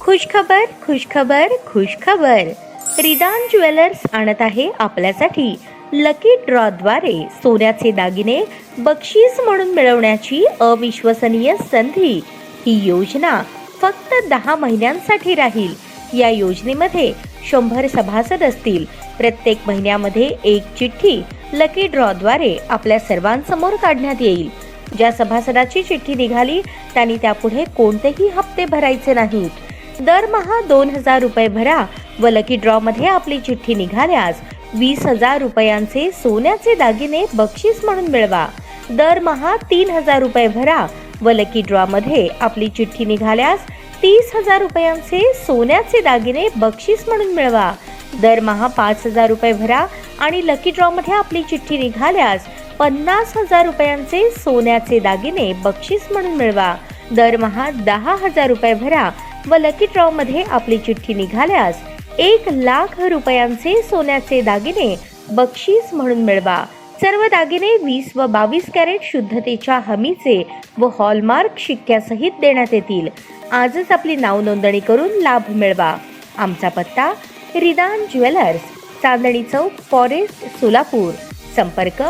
खुशखबर खुशखबर खुशखबर. रिदान jewellers आणत आहे आपल्यासाठी लकी ड्रॉद्वारे सोन्याचे दागिने बक्षीस म्हणून मिळवण्याची अविश्वसनीय संधी. ही योजना फक्त 10 महिन्यांसाठी राहील. या योजनेमध्ये 100 सभासद असतील. प्रत्येक महिन्यामध्ये एक चिठ्ठी लकी ड्रॉद्वारे आपल्या सर्वांसमोर काढण्यात येईल. ज्या सभासदाची चिठ्ठी निघाली त्यांनी त्यापुढे कोणतेही हप्ते भरायचे नाहीत. दरमहा 2000 रुपये भरा व लकी ड्रॉ मध्ये आपली चिठ्ठी निघाल्यास 20,000 रुपयांचे सोन्याचे दागिने बक्षीस म्हणून मिळवा. दरमहा 3000 रुपये भरा व लकी ड्रॉ मध्ये आपली चिठ्ठी निघाल्यास 30,000 रुपयांचे सोन्याचे दागिने बक्षीस म्हणून मिळवा. दरमहा 5,000 रुपये भरा आणि लकी ड्रॉ मध्ये आपली चिठ्ठी निघाल्यास 50,000 रुपयांचे सोन्याचे दागिने बक्षीस म्हणून मिळवा. दरमहा 10,000 रुपये भरा व लकी ड्रॉ मध्ये आपली चिठ्ठी निघाल्यास 1,00,000 रुपयांचे सोन्याचे दागिने बक्षीस म्हणून मिळवा. सर्व दागिने 20 व 22 कॅरेट शुद्धतेच्या हमीचे व हॉलमार्क शिक्क्यासहित देण्यात येतील. आजच आपली नाव नोंदणी करून लाभ मिळवा. आमचा पत्ता रिदान ज्वेलर्स, चांदणी चौक, फॉरेस्ट, सोलापूर. संपर्क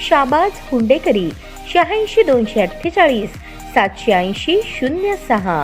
शाबाज हुंडेकरी 86 248 780 06.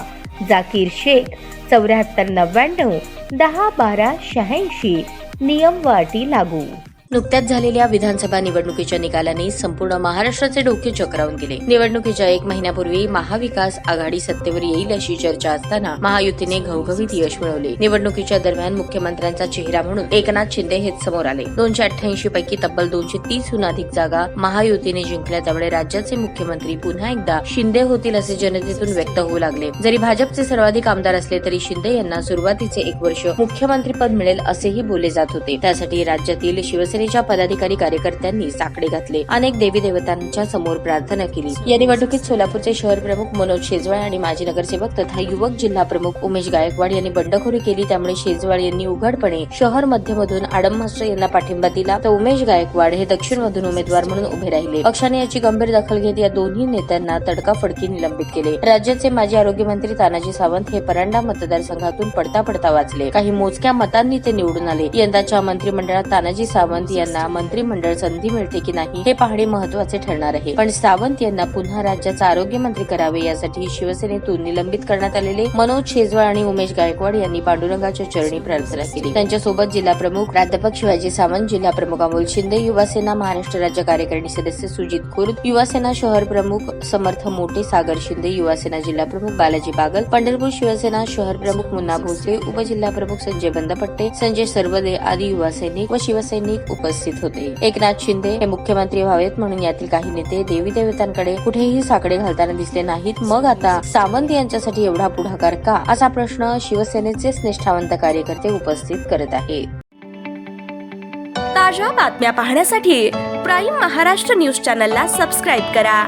जाकीर शेख 74 99 10 12 86. नियम व अटी लागू. नुकत्याच झालेल्या विधानसभा निवडणुकीच्या निकालांनी संपूर्ण महाराष्ट्राचे डोके चक्रावून गेले. निवडणुकीच्या 1 महिन्यापूर्वी महाविकास आघाडी सत्तेवर येईल अशी चर्चा असताना महायुतीने घवघवीत यश मिळवले. निवडणुकीच्या दरम्यान मुख्यमंत्र्यांचा चेहरा म्हणून एकनाथ शिंदे हेच समोर आले. 288 पैकी तब्बल 230हून अधिक जागा महायुतीने जिंकल्या. त्यामुळे राज्याचे मुख्यमंत्री पुन्हा एकदा शिंदे होतील असे जनतेतून व्यक्त होऊ लागले. जरी भाजपचे सर्वाधिक आमदार असले तरी शिंदे यांना सुरुवातीचे 1 वर्ष मुख्यमंत्रीपद मिळेल असेही बोलले जात होते. त्यासाठी राज्यातील शिवसेनेच्या पदाधिकारी कार्यकर्त्यांनी साकडे घातले. अनेक देवी देवतांच्या समोर प्रार्थना केली. या निवडणुकीत सोलापूरचे शहर प्रमुख मनोज शेजवळ आणि माजी नगरसेवक तथा युवक जिल्हा प्रमुख उमेश गायकवाड यांनी बंडखोरी केली. त्यामुळे शेजवळ यांनी उघडपणे शहर मध्यमधून आडम मास्टर यांना पाठिंबा दिला, तर उमेश गायकवाड हे दक्षिणमधून उमेदवार म्हणून उभे राहिले. पक्षाने याची गंभीर दखल घेत या दोन्ही नेत्यांना तडकाफडकी निलंबित केले. राज्याचे माजी आरोग्यमंत्री तानाजी सावंत हे परांडा मतदारसंघातून पडता पडता वाचले. काही मोजक्या मतांनी ते निवडून आले. यंदाच्या मंत्रिमंडळात तानाजी सावंत यांना मंत्रिमंडळ संधी मिळते की नाही हे पाहणे महत्वाचे ठरणार आहे. पण सावंत यांना पुन्हा राज्याचा आरोग्यमंत्री करावे यासाठी शिवसेनेतून निलंबित करण्यात आलेले मनोज शेजवळ आणि उमेश गायकवाड यांनी पांडुरंगाच्या चरणी प्रार्थना केली. त्यांच्यासोबत जिल्हा प्रमुख प्राध्यापक शिवाजी सावंत, जिल्हा प्रमुख अमोल शिंदे, युवासेना महाराष्ट्र राज्य कार्यकारिणी सदस्य सुजित खुर्द, युवासेना शहर प्रमुख समर्थ मोठे, सागर शिंदे, युवासेना जिल्हा प्रमुख बालाजी बागल, पंढरपूर शिवसेना शहर प्रमुख मुन्ना भोसले, उपजिल्हा प्रमुख संजय बंदपट्टे, संजय सर्वदे आदी युवासैनिक व शिवसैनिक उपस्थित होते. एकनाथ शिंदे हे मुख्यमंत्री व्हावेत म्हणून यातील काही नेते देवी देवतांकडे कुठेही साकडे घालताना दिसले नाहीत. मग आता सावंत यांच्यासाठी एवढा पुढाकार का, असा प्रश्न शिवसेनेचेच निष्ठावंत कार्यकर्ते उपस्थित करत आहेत. ताज्या बातम्या पाहण्यासाठी प्राईम महाराष्ट्र न्यूज चॅनलला सबस्क्राईब करा.